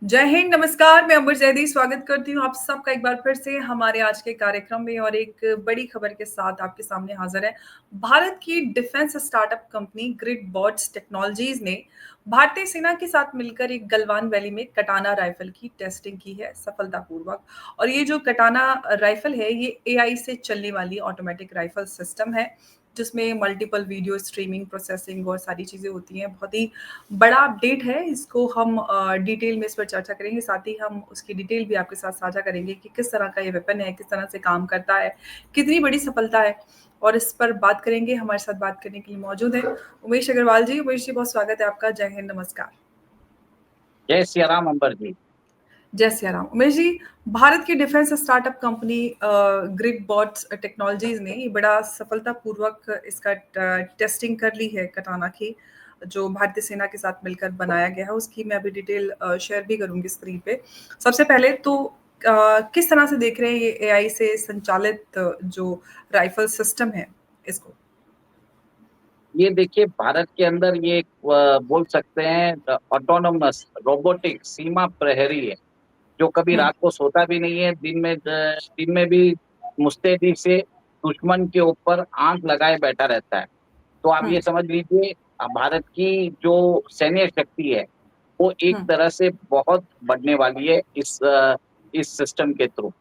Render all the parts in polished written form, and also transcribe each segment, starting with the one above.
जय हिंद, नमस्कार। मैं अंबर जैदी स्वागत करती हूँ आप सबका एक बार फिर से हमारे आज के कार्यक्रम में और एक बड़ी खबर के साथ आपके सामने हाजिर है। भारत की defence startup company grid bots technologies ने भारतीय सेना के साथ मिलकर एक गलवान वैली में कटाना राइफल की टेस्टिंग की है सफलतापूर्वक। और ये जो कटाना राइफल है ये एआई से चलने वाली ऑटोमेटिक राइफल सिस्टम है जिसमें मल्टीपल वीडियो स्ट्रीमिंग प्रोसेसिंग और सारी चीज़ें होती हैं। बहुत ही बड़ा अपडेट है, इसको हम डिटेल में इस पर चर्चा करेंगे। साथ ही हम उसकी डिटेल भी आपके साथ साझा करेंगे कि किस तरह का ये वेपन है, किस तरह से काम करता है, कितनी बड़ी सफलता है। और इस पर बात करेंगे। हमारे साथ बात करने के लिए मौजूद है उमेश अग्रवाल जी। उमेश जी, बहुत स्वागत है आपका। जय हिंद, नमस्कार। जय सिया राम अंबर जी। जय सिया राम। उमेश जी, भारत की defence startup company grid bots technologies ने ये बड़ा सफलतापूर्वक इसका टेस्टिंग कर ली है कटाना की, जो भारतीय सेना के साथ मिलकर बनाया गया है। उसकी मैं अभी डिटेल शेयर भी करूंगी स्क्रीन पे। सबसे पहले तो किस तरह से देख रहे हैं ये एआई से संचालित जो राइफल सिस्टम है इसको? ये देखिए, भारत के अंदर ये बोल सकते हैं ऑटोनोमस रोबोटिक सीमा प्रहरी है, जो कभी हम्म। रात को सोता भी नहीं है, दिन में भी मुस्तैदी से दुश्मन के ऊपर आंख लगाए बैठा रहता है। तो आप हम्म। ये समझ लीजिए, भारत की जो सैन्य शक्ति है वो एक हम्म। तरह से बहुत बढ़ने वाली है इस सिस्टम के थ्रू।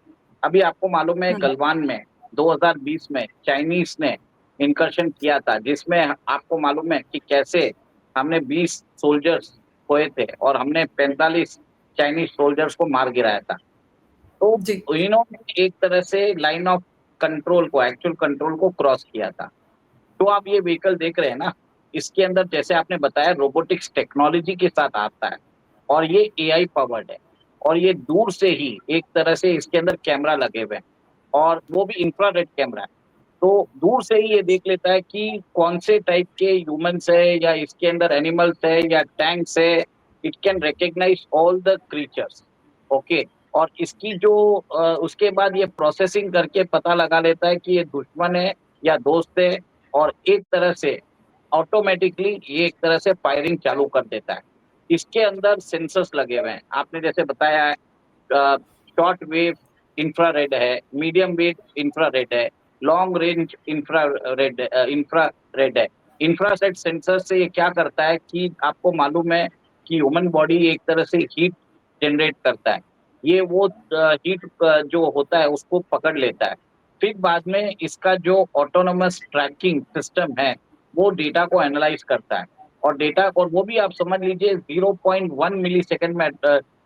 अभी आपको मालूम है, हम्म। गलवान में 2020 में चाइनीज ने इनकर्शन किया था, जिसमें आपको मालूम है कि कैसे हमने 20 सोल्जर्स खोए थे और हमने 45 चाइनीज सोल्जर्स को मार गिराया था। जी। तो इन्होंने एक तरह से लाइन ऑफ कंट्रोल को, एक्चुअल कंट्रोल को क्रॉस किया था। तो आप ये व्हीकल देख रहे हैं ना, इसके अंदर जैसे आपने बताया रोबोटिक्स टेक्नोलॉजी के साथ आता है और ये एआई पावर्ड है। और ये दूर से ही एक तरह से इसके अंदर कैमरा लगे हुए हैं और वो भी इंफ्रारेड कैमरा है। तो दूर से ही ये देख लेता है कि कौन से टाइप के ह्यूमंस है या इसके अंदर एनिमल्स है या टैंक्स है। It can recognise all the creatures. Okay. और इसकी जो उसके बाद ये प्रोसेसिंग करके पता लगा लेता है कि ये दुश्मन है या दोस्त है, और एक तरह से ऑटोमेटिकली ये एक तरह से फायरिंग चालू कर देता है। इसके अंदर सेंसर्स लगे हुए हैं, आपने जैसे बताया है। शॉर्ट वेव इंफ्रारेड है, मीडियम वेव इंफ्रारेड है, लॉन्ग रेंज इंफ्रारेड है। इंफ्रारेड सेंसर से ये क्या करता है कि आपको मालूम है कि ह्यूमन बॉडी एक तरह से हीट जनरेट करता है। ये वो हीट जो होता है उसको पकड़ लेता है। फिर बाद में इसका जो ऑटोनोमस ट्रैकिंग सिस्टम है वो डेटा को एनालाइज करता है। और डेटा, और वो भी आप समझ लीजिए 0.1 मिली सेकेंड में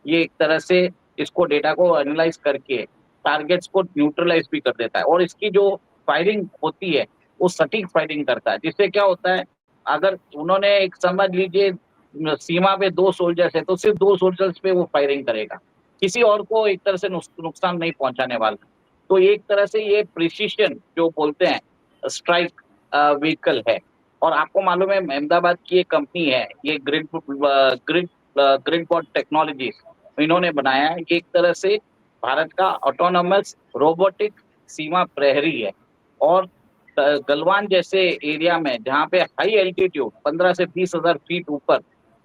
ये एक तरह से इसको डेटा को एनालाइज करके टारगेट्स को न्यूट्रलाइज भी कर देता है। और इसकी जो फायरिंग होती है वो सटीक फायरिंग करता है, जिससे क्या होता है, अगर उन्होंने एक समझ लीजिए सीमा पे 2 सोल्जर्स है तो सिर्फ 2 सोल्जर्स पे वो फायरिंग करेगा, किसी और को एक तरह से नुकसान नहीं पहुंचाने वाला। तो एक तरह से ये प्रिसिशन जो बोलते हैं स्ट्राइक व्हीकल है। और आपको मालूम है, अहमदाबाद की एक कंपनी है, ये ग्रिड ग्रिड बॉट टेक्नोलॉजीज, इन्होंने बनाया है। एक तरह से भारत का ऑटोनोमस रोबोटिक सीमा प्रहरी है। और गलवान जैसे एरिया में जहाँ पे हाई एल्टीट्यूड 15 से 20,000 फीट ऊपर,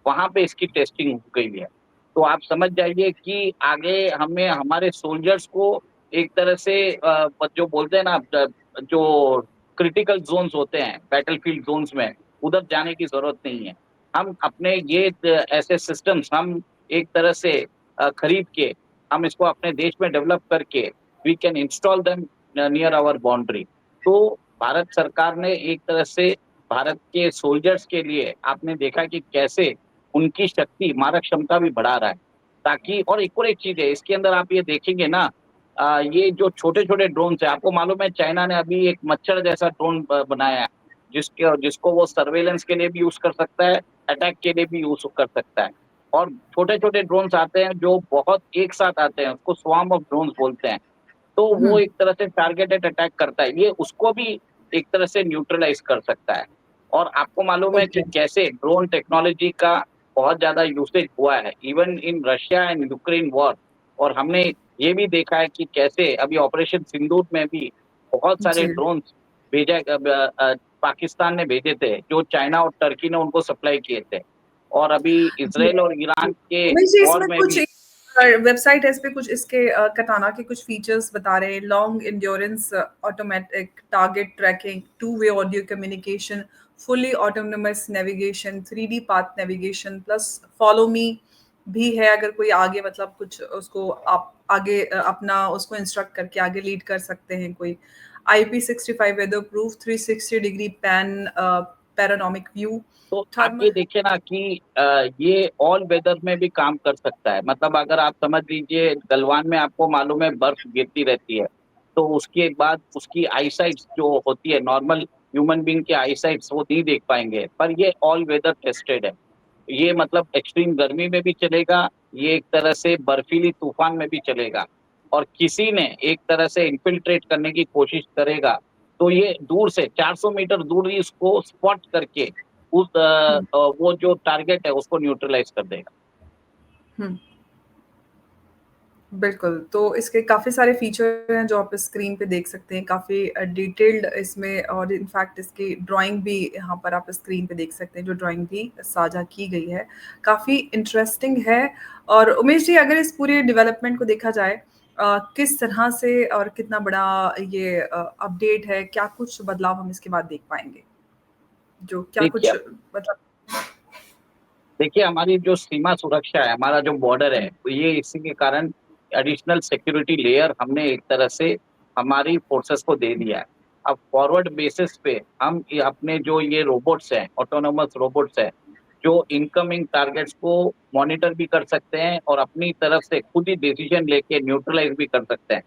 वहां पे इसकी टेस्टिंग हो गई है। तो आप समझ जाइए कि आगे हमें हमारे सोल्जर्स को एक तरह से जो बोलते हैं ना, जो क्रिटिकल जोन्स होते हैं बैटलफील्ड जोन्स में, उधर जाने की जरूरत नहीं है। हम अपने ये ऐसे सिस्टम्स हम एक तरह से खरीद के हम इसको अपने देश में डेवलप करके we can install them near our boundary. तो भारत सरकार ने एक तरह से भारत के सोल्जर्स के लिए आपने देखा कि कैसे उनकी शक्ति, मारक क्षमता भी बढ़ा रहा है, ताकि। और एक चीज है इसके अंदर, आप ये देखेंगे ना, ये जो छोटे छोटे ड्रोन्स है, आपको मालूम है चाइना ने अभी एक मच्छर जैसा ड्रोन बनाया है, जिसको वो सर्वेलेंस के लिए भी यूज कर सकता है, अटैक के लिए भी यूज कर सकता है। और छोटे छोटे ड्रोन्स आते हैं जो बहुत एक साथ आते हैं, उसको स्वार्म ऑफ ड्रोन्स बोलते हैं। तो वो हम्म। एक तरह से टारगेटेड अटैक करता है, ये उसको भी एक तरह से न्यूट्रलाइज कर सकता है। और आपको मालूम है कि ओके। कैसे ड्रोन टेक्नोलॉजी का बहुत ज्यादा यूसेज हुआ है even in Russia and Ukraine war. और हमने ये भी देखा है कि कैसे अभी ऑपरेशन सिंदूर में भी बहुत सारे जी। ड्रोन्स पाकिस्तान ने भेजे थे, जो चाइना और टर्की ने उनको सप्लाई किए थे। और अभी जी। इसराइल और ईरान के उमेश जी, वॉर इसमें में कुछ भी। वेबसाइट है, इस पे कुछ इसके कटाना के कुछ फीचर्स बता रहे हैं। Long endurance, automatic target tracking, two way audio communication, fully autonomous navigation, 3D path navigation plus follow me भी है। अगर कोई आगे मतलब कुछ उसको आप आगे अपना उसको इंस्ट्रक्ट करके आगे लीड कर सकते हैं कोई। IP65 weather proof, 360 degree panoramic view, तो आप ये थर्मल। देखिए ना कि ये ऑल वेदर में भी काम कर सकता है। मतलब अगर आप समझ लीजिए गलवान में आपको मालूम है बर्फ गिरती रहती है, तो उसके बाद उसकी आईसाइट जो होती है नॉर्मल ह्यूमन बीइंग की आईसाइट वो नहीं देख पाएंगे, पर ये ऑल वेदर टेस्टेड है। ये मतलब एक्सट्रीम गर्मी में भी चलेगा, ये एक तरह से बर्फीली तूफान में भी चलेगा। और किसी ने एक तरह से इन्फिल्ट्रेट करने की कोशिश करेगा तो ये दूर से 400 मीटर दूर ही उसको स्पॉट करके उस वो जो टारगेट है उसको न्यूट्रलाइज कर देगा। हम्म, बिल्कुल। तो इसके काफ़ी सारे फीचर हैं जो आप स्क्रीन पे देख सकते हैं, काफ़ी डिटेल्ड इसमें, और इनफैक्ट इसकी ड्राइंग भी यहाँ पर आप स्क्रीन पे देख सकते हैं, जो ड्राइंग भी साझा की गई है, काफ़ी इंटरेस्टिंग है। और उमेश जी, अगर इस पूरे डेवलपमेंट को देखा जाए, किस तरह से और कितना बड़ा ये अपडेट है, क्या कुछ बदलाव हम इसके बाद देख पाएँगे? जो क्या देखिए कुछ मतलब। देखिए हमारी जो सीमा सुरक्षा है, हमारा जो बॉर्डर है, हुँ, तो ये इसी के कारण एडिशनल सिक्योरिटी लेयर हमने एक तरह से हमारी फोर्सेस को दे दिया है। अब फॉरवर्ड बेसिस पे हम ये अपने जो ये रोबोट्स हैं, ऑटोनोमस रोबोट्स हैं, जो इनकमिंग टारगेट्स को मॉनिटर भी कर सकते हैं और अपनी तरफ से खुद ही डिसीजन लेके न्यूट्रलाइज भी कर सकते हैं।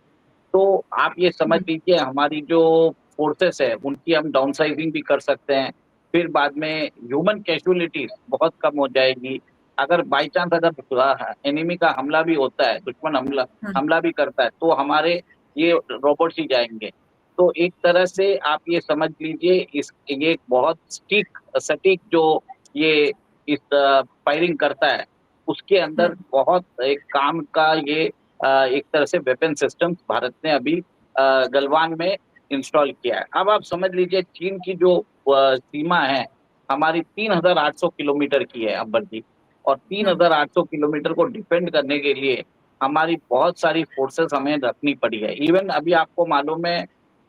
तो आप ये समझ हुँ, लीजिए हमारी जो फोर्सेस है उनकी हम डाउन साइजिंग भी कर सकते हैं। फिर बाद में ह्यूमन कैजुअलिटीज बहुत कम हो जाएगी। अगर बाई चांस अगर एनिमी का हमला भी होता है, दुश्मन हमला हुँ, हमला भी करता है, तो हमारे ये रोबोट्स ही जाएंगे। तो एक तरह से आप ये समझ लीजिए इस ये एक बहुत सटीक जो ये इस फायरिंग करता है, उसके हुँ, अंदर बहुत एक काम का ये एक तरह से वेपन सिस्टम भारत ने अभी गलवान में इंस्टॉल किया है। अब आप समझ लीजिए चीन की जो सीमा है हमारी 3,800 किलोमीटर की है अब्बर जी। और हुँ, 3,800 किलोमीटर को डिफेंड करने के लिए हमारी बहुत सारी फोर्सेस हमें रखनी पड़ी है। इवन अभी आपको मालूम है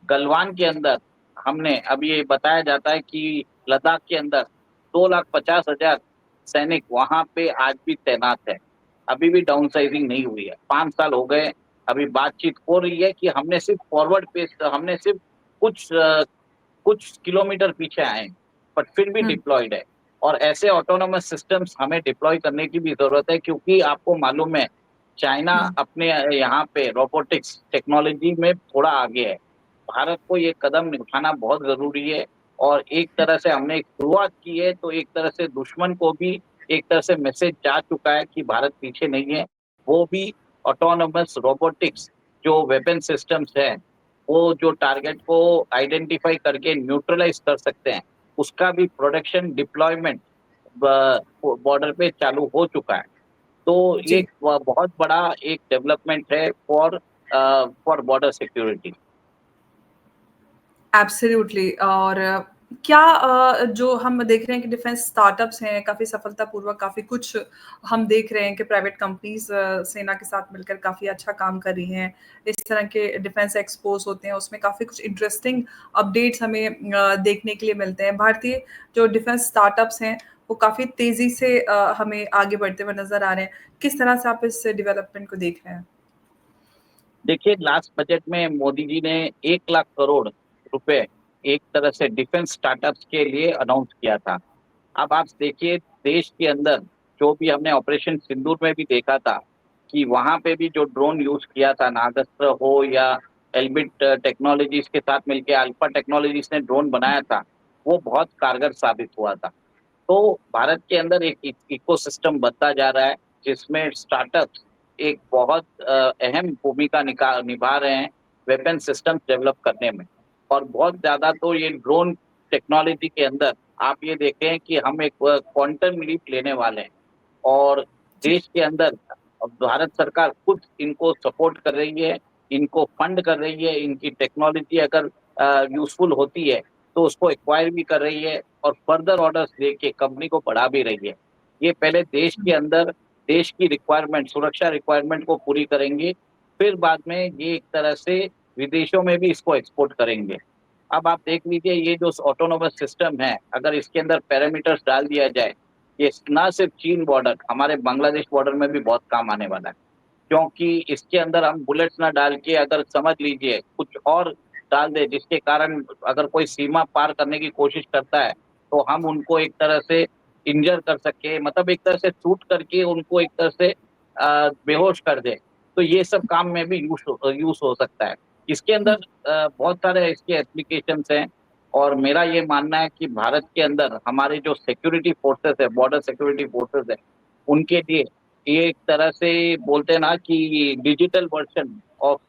गलवान के अंदर हमने अभी ये बताया जाता है कि लद्दाख के अंदर 2,50,000 सैनिक वहां पे आज भी तैनात है। अभी भी डाउन साइजिंग नहीं हुई है, 5 साल हो गए। अभी बातचीत हो रही है कि हमने सिर्फ फॉरवर्ड पेस हमने सिर्फ कुछ कुछ किलोमीटर पीछे आए हैं, बट फिर भी हुँ, डिप्लॉयड है। और ऐसे ऑटोनोमस सिस्टम्स हमें डिप्लॉय करने की भी जरूरत है, क्योंकि आपको मालूम है चाइना हुँ। अपने यहाँ पे रोबोटिक्स टेक्नोलॉजी में थोड़ा आगे है। भारत को ये कदम उठाना बहुत जरूरी है। और एक तरह से हमने एक शुरुआत की है, तो एक तरह से दुश्मन को भी एक तरह से मैसेज जा चुका है कि भारत पीछे नहीं है। वो भी ऑटोनोमस रोबोटिक्स जो वेपन सिस्टम्स है, वो जो टारगेट को आइडेंटिफाई करके न्यूट्रलाइज कर सकते हैं, उसका भी प्रोडक्शन डिप्लॉयमेंट बॉर्डर पे चालू हो चुका है। तो ये जी, एक बहुत बड़ा एक डेवलपमेंट है फॉर बॉर्डर सिक्योरिटी। एब्सोल्युटली। और क्या जो हम देख रहे हैं कि डिफेंस स्टार्टअप्स हैं, काफ़ी सफलतापूर्वक काफ़ी कुछ हम देख रहे हैं कि प्राइवेट कंपनीज़ सेना के साथ मिलकर काफ़ी अच्छा काम कर रही हैं। इस तरह के डिफेंस एक्सपोज़ होते हैं, उसमें काफ़ी कुछ इंटरेस्टिंग अपडेट्स हमें देखने के लिए मिलते हैं। भारतीय जो डिफेंस स्टार्टअप्स हैं, वो काफ़ी तेज़ी से हमें आगे बढ़ते हुए नज़र आ रहे हैं। किस तरह से आप इस डेवलपमेंट को देख रहे हैं? देखिए लास्ट बजट में मोदी जी ने 1 लाख करोड़ रुपए एक तरह से डिफेंस स्टार्टअप्स के लिए अनाउंस किया था। अब आप देखिए देश के अंदर जो भी हमने ऑपरेशन सिंदूर में भी देखा था कि वहां पे भी जो ड्रोन यूज किया था, नागस्त्र हो या एल्बिट टेक्नोलॉजीज के साथ मिलकर अल्फा टेक्नोलॉजीज ने ड्रोन बनाया था, वो बहुत कारगर साबित हुआ था। तो भारत के अंदर एक इकोसिस्टम बनता जा रहा है, जिसमें स्टार्टअप्स एक बहुत अहम भूमिका निभा रहे हैं वेपन सिस्टम डेवलप करने में। और बहुत ज्यादा तो ये ड्रोन टेक्नोलॉजी के अंदर आप ये देखें कि हम एक क्वांटम लीप लेने वाले हैं। और जी। देश के अंदर भारत सरकार खुद इनको सपोर्ट कर रही है, इनको फंड कर रही है। इनकी टेक्नोलॉजी अगर यूजफुल होती है तो उसको एक्वायर भी कर रही है और फर्दर ऑर्डर्स देके कंपनी को बढ़ा भी रही है। ये पहले देश के अंदर देश की रिक्वायरमेंट, सुरक्षा रिक्वायरमेंट को पूरी करेंगे, फिर बाद में ये एक तरह से विदेशों में भी इसको एक्सपोर्ट करेंगे। अब आप देख लीजिए, ये जो ऑटोनोमस सिस्टम है, अगर इसके अंदर पैरामीटर्स डाल दिया जाए, ये ना सिर्फ चीन बॉर्डर, हमारे बांग्लादेश बॉर्डर में भी बहुत काम आने वाला है। क्योंकि इसके अंदर हम बुलेट्स ना डाल के, अगर समझ लीजिए कुछ और डाल दे, जिसके कारण अगर कोई सीमा पार करने की कोशिश करता है, तो हम उनको एक तरह से इंजर कर सके, मतलब एक तरह से शूट करके उनको एक तरह से बेहोश कर दे। तो ये सब काम में भी यूज हो सकता है। इसके अंदर हुँ, बहुत सारे इसके एप्लीकेशंस हैं, और मेरा ये मानना है कि भारत के अंदर हमारे जो सिक्योरिटी फोर्सेस है, बॉर्डर सिक्योरिटी फोर्सेस है, उनके लिए ये एक तरह से बोलते हैं ना कि डिजिटल वर्जन ऑफ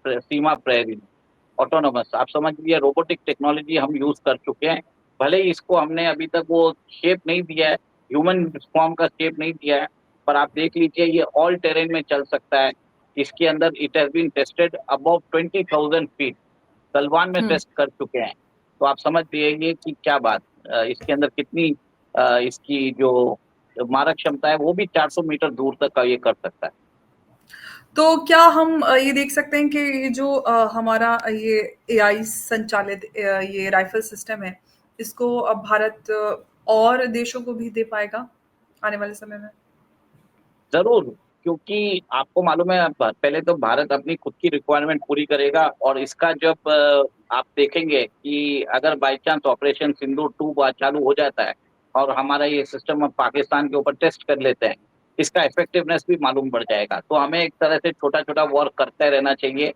सीमा प्रहरी, ऑटोनोमस, आप समझ लीजिए रोबोटिक टेक्नोलॉजी हम यूज कर चुके हैं। भले ही इसको हमने अभी तक वो शेप नहीं दिया है, ह्यूमन फॉर्म का शेप नहीं दिया है, पर आप देख लीजिए ये ऑल टेरेन में चल सकता है। इसके अंदर it has been tested above 20,000 feet, Galwan में हुँ। टेस्ट कर चुके हैं। तो आप समझ जाइए कि क्या बात, इसके अंदर कितनी इसकी जो मारक क्षमता है, वो भी 400 मीटर दूर तक का ये कर सकता है। तो क्या हम ये देख सकते हैं कि ये जो हमारा ये एआई संचालित ये राइफल सिस्टम है, इसको अब भारत और देशों को भी दे पाएगा आने वाले समय में? ज़रूर, क्योंकि आपको मालूम है, पहले तो भारत अपनी खुद की रिक्वायरमेंट पूरी करेगा, और इसका जब आप देखेंगे कि अगर बाय चांस ऑपरेशन सिंदूर 2 चालू हो जाता है, और हमारा ये सिस्टम अब पाकिस्तान के ऊपर टेस्ट कर लेते हैं, इसका इफेक्टिवनेस भी मालूम पड़ जाएगा। तो हमें एक तरह से छोटा-छोटा वॉर करते रहना चाहिए।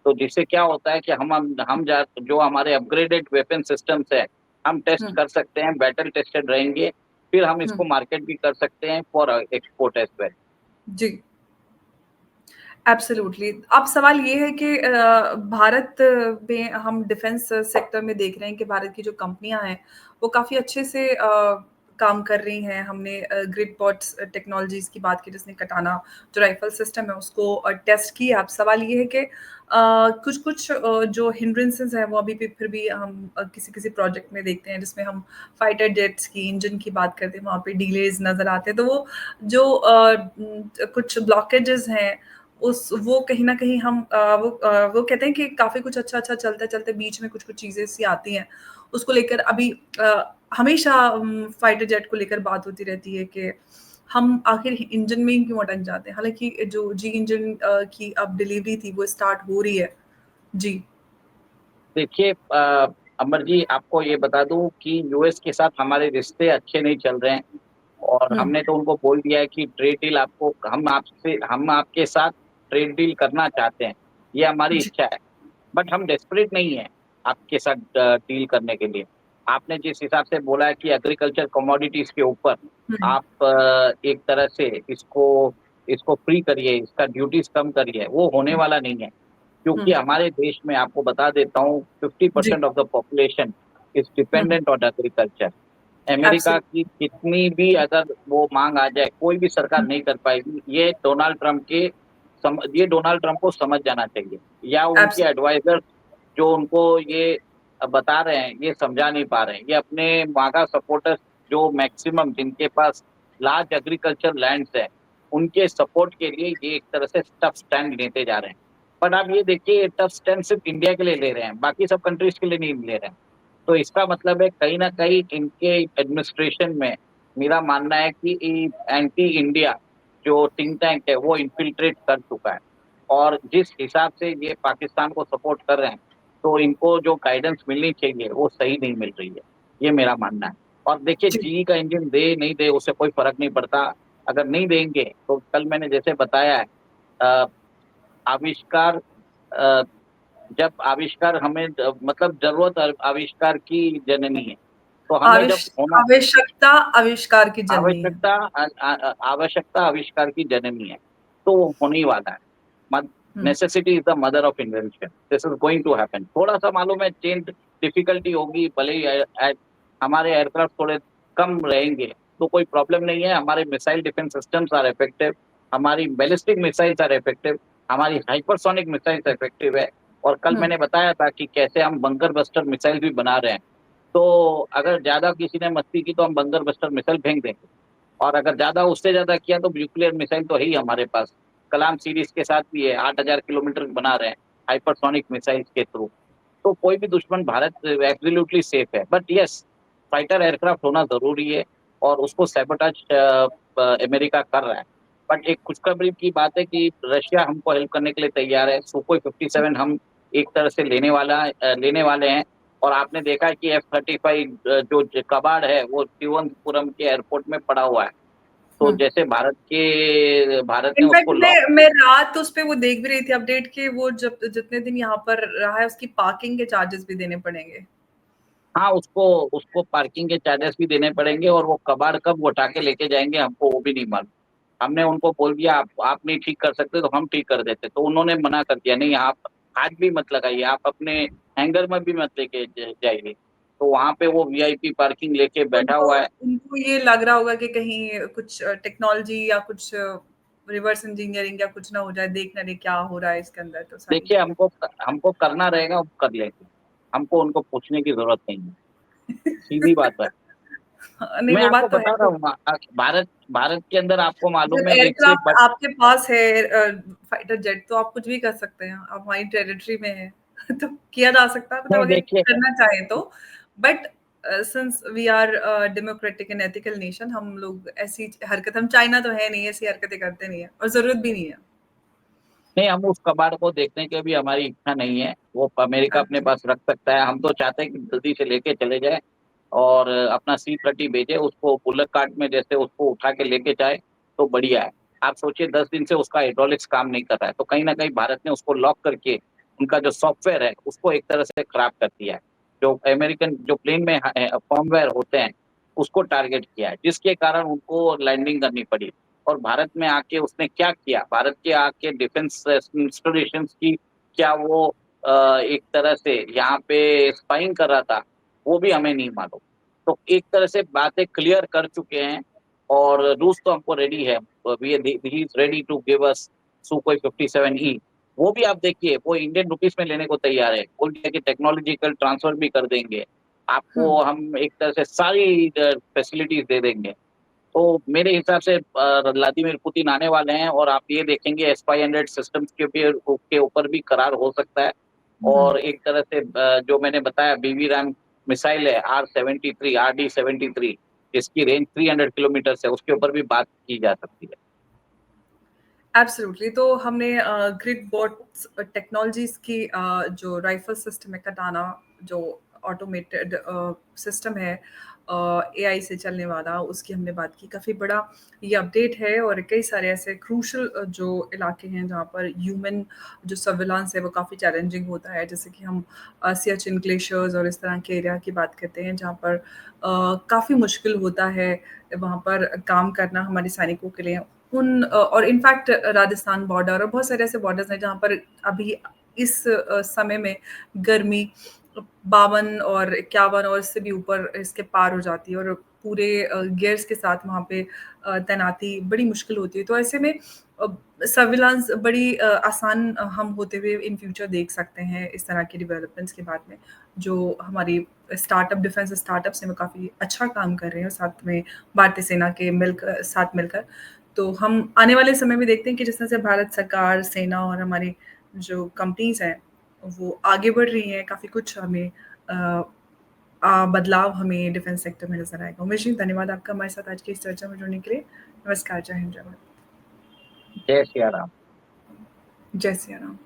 तो जिससे क्या होता है कि हम जा जो हमारे अपग्रेडेड वेपन सिस्टम्स है, हम टेस्ट हुँ, कर सकते हैं, बैटल टेस्टेड रहेंगे, फिर हम हुँ। इसको मार्केट भी कर सकते हैं फॉर एक्सपोर्ट एज़ वेल। जी। एब्सोल्युटली। अब सवाल ये है कि भारत में हम डिफेंस सेक्टर में देख रहे हैं कि भारत की जो कंपनियां हैं वो काफ़ी अच्छे से काम कर रही हैं। हमने ग्रिड बॉट्स टेक्नोलॉजीज की बात की जिसने कटाना जो राइफल सिस्टम है उसको टेस्ट किया। अब सवाल ये है कि कुछ कुछ जो हिंड्रेंसेस हैं वो अभी भी फिर भी हम किसी किसी प्रोजेक्ट में देखते हैं जिसमें हम फाइटर जेट्स की इंजन की बात करते हैं, वहाँ पे डिलेज नज़र आते हैं। तो वो जो कुछ ब्लॉकेजेस हैं उस वो कहीं न कहीं हम वो कहते हैं कि काफ़ी कुछ अच्छा-अच्छा चलते-चलते बीच में कुछ-कुछ चीज़ें ऐसी आती हैं, उसको लेकर अभी हमेशा फाइटर जेट को लेकर बात होती रहती है कि हम आखिर इंजन में ही क्यों अटक जाते हैं? हालाँकि जो जी इंजन की अब डिलीवरी थी वो स्टार्ट हो रही है। जी। देखिए, अमर जी, आपको ये बता दूँ कि यूएस के साथ हमारे रिश्ते अच्छे नहीं चल रहे हैं, और हुँ, हमने तो उनको बोल दिया है कि ट्रेड डील आपको हम आपके साथ ट्रेड डील करना चाहते हैं, ये हमारी जी। इच्छा है। बट हम डेस्परेट नहीं हैं आपके साथ डील करने के लिए। आपने जिस हिसाब से बोला है कि एग्रीकल्चर कमोडिटीज़ के ऊपर हुँ, आप एक तरह से इसको इसको फ्री करिए, इसका ड्यूटीज़ कम करिए, वो होने हुँ, वाला नहीं है। क्योंकि हुँ। हमारे देश में आपको बता देता हूँ, जी। 50% of the population is hmm, dependent on agriculture. America absolute की कितनी भी अगर वो माँग आ जाए, कोई भी सरकार हुँ, नहीं कर पाएगी। ये डोनाल्ड ट्रम्प को समझ जाना चाहिए, या उनके एब्सोल्यूट एडवाइज़र जो उनको ये बता रहे हैं, ये समझा नहीं पा रहे हैं। ये अपने मागा सपोर्टर्स, जो मैक्सिमम जिनके पास लार्ज एग्रीकल्चर लैंड्स हैं, उनके सपोर्ट के लिए ये एक तरह से टफ स्टैंड लेते जा रहे हैं। बट आप ये देखिए, ये टफ स्टैंड सिर्फ इंडिया के लिए ले रहे हैं, बाकी सब कंट्रीज़ के लिए नहीं ले रहे हैं। तो इसका मतलब है कहीं न कहीं इनके एडमिनिस्ट्रेशन में मेरा मानना है कि एंटी इंडिया जो थिंक टैंक है वो इन्फिल्ट्रेट कर चुका है। और जिस हिसाब से ये पाकिस्तान को सपोर्ट कर रहे हैं, तो इनको जो गाइडेंस मिलनी चाहिए वो सही नहीं मिल रही है। ये मेरा मानना है। और देखिए, जी। जीई का इंजन दे नहीं दे उससे कोई फ़र्क नहीं पड़ता। अगर नहीं देंगे तो कल मैंने जैसे बताया है, अ, आविष्कार अ, जब आविष्कार हमें मतलब ज़रूरत आविष्कार की जननी है। तो हमें आविष जब होना आवश्यकता आविष्कार की जननी है। आवश्यकता आविष्कार की जननी है, तो वो होने ही वाला है। मद हुँ, necessity is the mother of invention. This is going to happen. थोड़ा-सा मालूम है, चेंज डिफ़िकल्टी होगी, भले ही हमारे एयरक्राफ्ट थोड़े कम रहेंगे, तो कोई प्रॉब्लम नहीं है। हमारे missile defence systems are effective, हमारी बैलिस्टिक मिसाइल्स आर इफेक्टिव, हमारी हाइपरसोनिक मिसाइल्स इफेक्टिव है। और कल हुँ, मैंने बताया था कि कैसे हम बंकर बस्टर मिसाइल भी बना रहे हैं। तो अगर ज़्यादा किसी ने मस्ती की तो हम बंकर बस्टर मिसाइल फेंक देंगे। और अगर ज़्यादा उससे ज़्यादा किया तो न्यूक्लियर मिसाइल तो है ही हमारे पास। कलाम सीरीज़ के साथ भी है, 8000 किलोमीटर बना रहे हैं हाइपरसोनिक मिसाइल्स के थ्रू। तो कोई भी दुश्मन भारत एब्सोल्युटली सेफ है। बट यस, फाइटर एयरक्राफ्ट होना ज़रूरी है और उसको सैबोटाज अमेरिका कर रहा है। बट एक खुशखबरी की बात है कि रशिया हमको हेल्प करने के लिए तैयार है। सुखोई 57 हम एक तरह से लेने वाले हैं। और आपने देखा है कि F-35 जो कबाड़ है वो तिरुवनंतपुरम के एयरपोर्ट में पड़ा हुआ है। तो हुँ। जैसे भारत ने इनफैक्ट उसको लॉक। मैं रात उस पे वो देख भी रही थी अपडेट के वो जब जितने दिन यहाँ पर रहा है उसकी पार्किंग के चार्जेस भी देने पड़ेंगे। हाँ, उसको उसको पार्किंग के चार्जेस भी देने पड़ेंगे और वो कबाड़ कब उठा के लेके जाएंगे हमको वो भी नहीं मालूम। हमने उनको बोल दिया आप नहीं ठीक कर सकते तो हम ठीक कर देते, तो उन्होंने मना कर दिया, नहीं आप हाथ भी मत लगाइए, आप अपने हैंगर में भी मत लेके जाइए। तो वहां पे वो वीआईपी पार्किंग लेके बैठा उनको हुआ है। उनको ये लग रहा होगा कि कहीं कुछ टेक्नोलॉजी या कुछ रिवर्स इंजीनियरिंग या कुछ ना हो जाए, देख ना ले क्या हो रहा है इसके अंदर तो सारी देखिए, चीजें। हमको हमको करना रहेगा, वो कर लेंगे। हमको उनको पूछने की जरूरत नहीं है, सीधी बात है। हाँ, नहीं मैं वो आपको बात तो है। बता रहा हूँ, भारत भारत के अंदर आपको जब मालूम है एक से एयरक्राफ्ट आपके पास है फाइटर जेट तो आप कुछ भी कर सकते हैं, आप हमारी टेरिटरी में है तो किया जा सकता है मतलब नहीं, अगर देखिए, करना चाहें तो। But since we are democratic and ethical nation, हम लोग ऐसी हरकत, हम चाइना तो है नहीं, ऐसी हरकतें करते नहीं है और जरूरत भी नहीं है। नहीं, हम उस कबाड़ को देखने की भी हमारी इच्छा नहीं है। वो अमेरिका अपने अच्छा। पास रख सकता है, हम तो चाहते हैं कि जल्दी से लेके चले जाए और अपना C-30 भेजे उसको बुलेट कार्ट में, जैसे उसको उठा के लेके जाए तो बढ़िया है। आप सोचिए 10 दिन से उसका हाइड्रोलिक्स काम नहीं कर रहा है, तो कहीं ना कहीं भारत ने उसको लॉक करके उनका जो सॉफ्टवेयर है उसको एक तरह से खराब कर दिया है। जो अमेरिकन जो प्लेन में फर्मवेयर होते हैं उसको टारगेट किया है, जिसके कारण उनको लैंडिंग करनी पड़ी। और भारत में आके उसने क्या किया, भारत के आके डिफेंस इंस्टॉलेशन की क्या वो एक तरह से यहाँ पे स्पाइंग कर रहा था, वो भी हमें नहीं मालूम। तो एक तरह से बातें क्लियर कर चुके हैं और रूस तो हमको रेडी है, he is ready to give us Sukhoi 57E। वो भी आप देखिए, वो इंडियन रुपीस में लेने को तैयार है, बोल दिया कि टेक्नोलॉजिकल ट्रांसफर भी कर देंगे हम्म। आपको, हम एक तरह से सारी फैसिलिटीज दे देंगे। तो मेरे हिसाब से व्लादिमीर पुतिन आने वाले हैं और आप ये देखेंगे S-500 सिस्टम्स के ऊपर भी करार हो सकता है। हम्म। और एक तरह से जो मैंने बताया BB रैम मिसाइल है RD-73 जिसकी रेंज 300 किलोमीटर है, उसके ऊपर भी बात की जा सकती है। एब्सोल्युटली। तो हमने ग्रिड बॉट्स टेक्नोलॉजीज की जो राइफल सिस्टम है कटाना, जो ऑटोमेटेड सिस्टम है एआई से चलने वाला, उसकी हमने बात की। काफ़ी बड़ा ये अपडेट है और कई सारे ऐसे क्रूशल जो इलाके हैं जहाँ पर ह्यूमन जो सर्विलांस है वो काफ़ी चैलेंजिंग होता है, जैसे कि हम सियाचिन ग्लेशियर्स और इस तरह के एरिया की बात करते हैं जहाँ पर काफ़ी मुश्किल होता है वहाँ पर काम करना हमारे सैनिकों के लिए। और इनफैक्ट राजस्थान बॉर्डर और बहुत सारे ऐसे बॉर्डर्स हैं जहाँ पर अभी इस समय में गर्मी 52 और 51 और इससे भी ऊपर इसके पार हो जाती है और पूरे गियर्स के साथ वहाँ पे तैनाती बड़ी मुश्किल होती है। तो ऐसे में सर्विलांस बड़ी आसान हम होते हुए इन फ्यूचर देख सकते हैं इस तरह की डेवलपमेंट्स के बाद में, जो हमारी स्टार्टअप डिफेंस स्टार्टअप्स हैं वो काफ़ी अच्छा काम कर रहे हैं साथ में भारतीय सेना के साथ मिलकर। तो हम आने वाले समय में देखते हैं कि जिस तरह से भारत सरकार, सेना और हमारी जो कंपनीज़ हैं, वो आगे बढ़ रही हैं, काफ़ी कुछ हमें अ बदलाव हमें डिफेंस सेक्टर में नज़र आएगा। उमेश जी, धन्यवाद आपका हमारे साथ आज की इस चर्चा में जुड़ने के लिए। नमस्कार, जय हिंद, जय भारत। जय सिया राम। जय सिया राम।